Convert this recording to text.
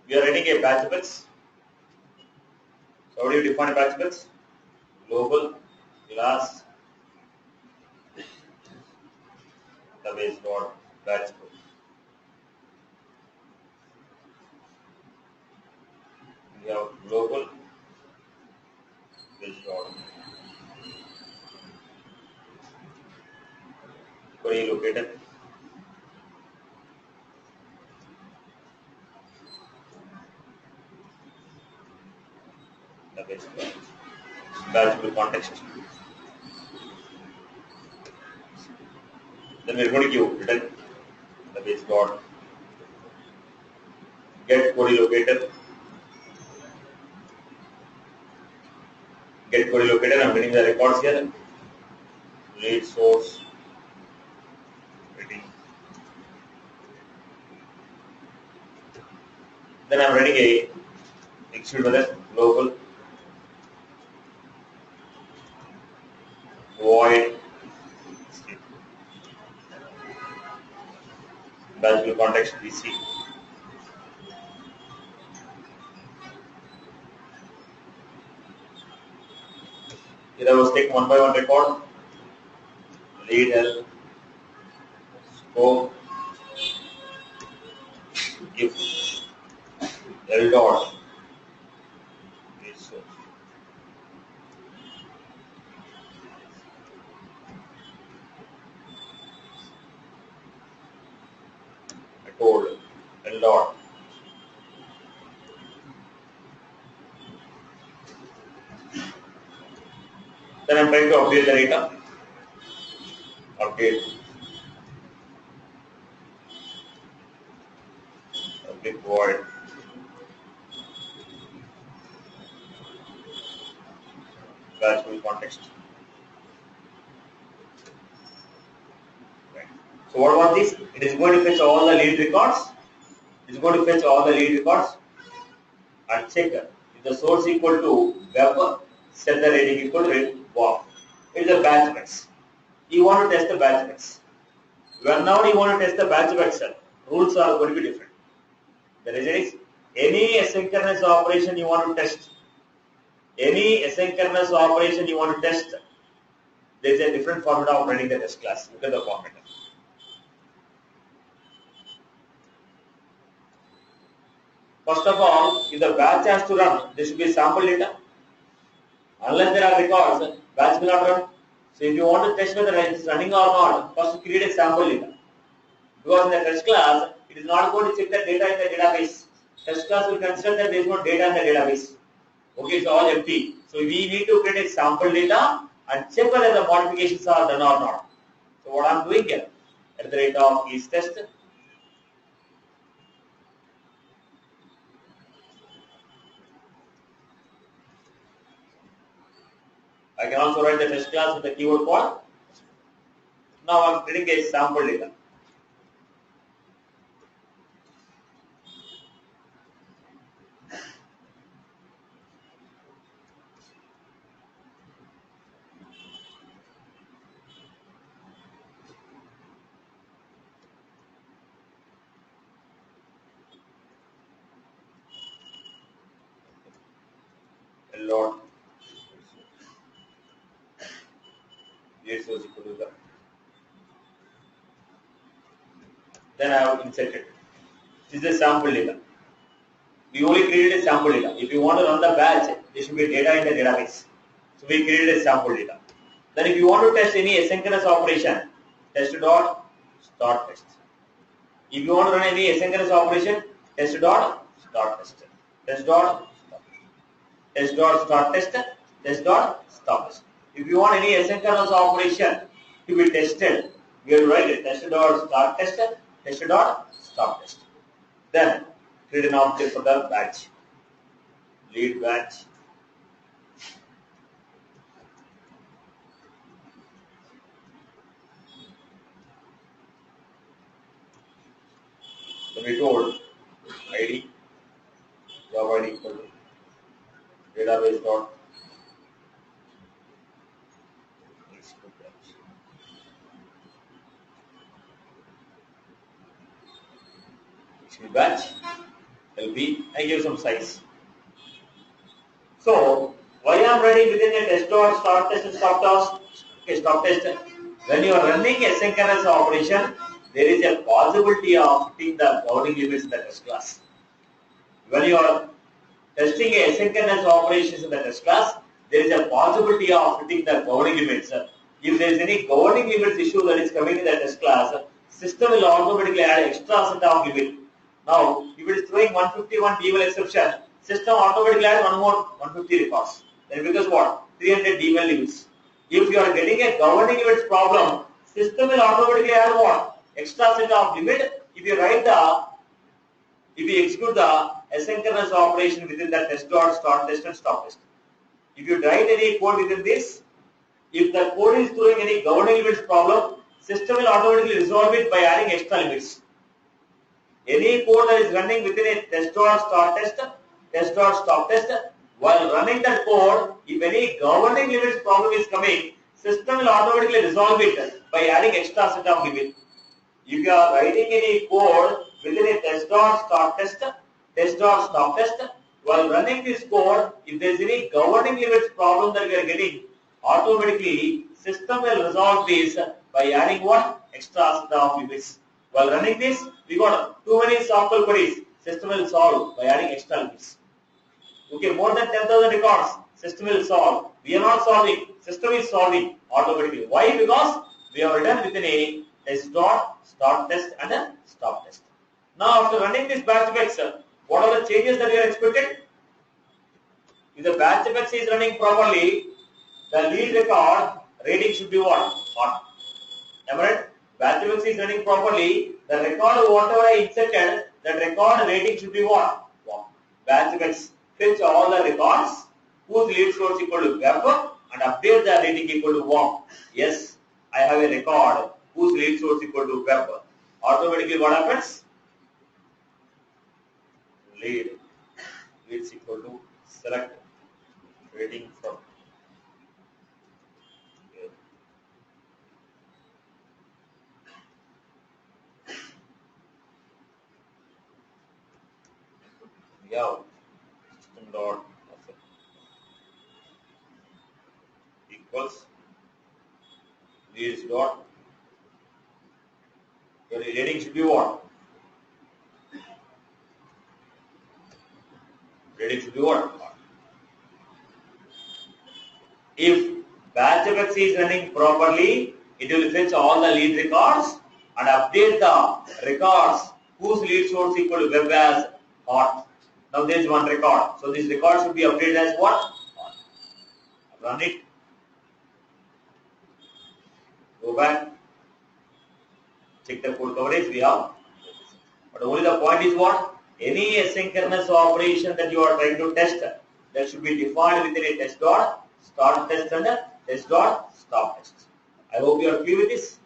We are writing a batch box. So how do you define a batch box? Global class database dot batch box. We have global database dot query located. Database dot batchable context. Then we are going to give return database dot get query locator. Get query locator. I'm getting the records here. Read source. Reading. Then I'm writing a execute method global void batchable context BC. Here I was taking one by one record. Lead L, scope, if L dot is source. I told L dot then I'm trying to update the data. Update void batchable context. Right. So what was this? It is going to fetch all the lead records. It is going to fetch all the lead records and check if the source equal to web, set the rating equal to wow. It is a batch mix. You want to test the batch mix. Whenever you want to test the batch mix, rules are going to be different. The reason is any asynchronous operation you want to test. Any asynchronous operation you want to test, there is a different format of running the test class. Look at the format. First of all, if the batch has to run, there should be sample data. Unless there are records, batch will not run. So if you want to test whether it is running or not, first create a sample data. Because in the test class, it is not going to check the data in the database. Test class will consider that there is no data in the database. Okay, it's all empty. So we need to create a sample data and check whether the modifications are done or not. So what I am doing here, at the rate of is test. I can also write the test class with the keyword called. Now I am creating a sample data. A lot. This was equal to that. Then I have inserted. This is a sample data. We only created a sample data. If you want to run the batch, there should be data in the database. So we created a sample data. Then if you want to test any asynchronous operation, test dot start test. If you want to run any asynchronous operation, test dot start test. Test dot stop. Test dot start test. Test dot stop test. If you want any asynchronous operation to be tested, we have to write it test dot start test. Test dot stop test. Then create an object for the batch. Lead batch. So we told ID, job ID equal to database dot batch. LB. I give some size. So why I am writing within a test dot start test and stop test? Okay, stop test. When you are running asynchronous operation, there is a possibility of hitting the governing limits in the test class. When you are testing asynchronous operations in the test class, there is a possibility of hitting the governing limits. If there is any governing limits issue that is coming in the test class, system will automatically add extra set of limit. Now, if it is throwing 151 DML exception, system automatically add one more 150 records. Then it becomes what? 300 DML limits. If you are getting a governing limits problem, system will automatically add what? Extra set of limit. If you execute the asynchronous operation within the test dot start test and stop test. If you write any code within this, if the code is throwing any governing limits problem, system will automatically resolve it by adding extra limits. Any code that is running within a test dot start test dot stop test, while running that code, if any governing limits problem is coming, system will automatically resolve it by adding extra set of limit. If you are writing any code within a test dot start test dot stop test, while running this code, if there is any governing limits problem that we are getting, automatically system will resolve this by adding what? Extra set of limits. While running this, we got too many software queries. System will solve by adding extra limits. Okay, more than 10,000 records, system will solve. We are not solving, system is solving automatically. Why? Because we have written within a test dot start test and a stop test. Now, after running this batch effects, what are the changes that we are expected? If the batch effects is running properly, the lead record rating should be what? 1. Am I right? Batch effects is running properly, the record whatever I inserted, that record rating should be what? 1. Batch effects fetch all the records whose lead source equal to web and update the rating equal to 1. Yes, I have a record whose lead source equal to web. Automatically what happens? Lead is equal to select rating from. Yeah, system dot equals leads dot. Your rating should be what? Rating should be what? If batch FX is running properly, it will fetch all the lead records and update the records whose lead source equal to web as hot. Now there is one record. So this record should be updated as what? Hot. Run it. Go back. Check the code coverage we have. But only the point is what? Any asynchronous operation that you are trying to test, that should be defined within a test dot start test and a test dot stop test. I hope you are clear with this.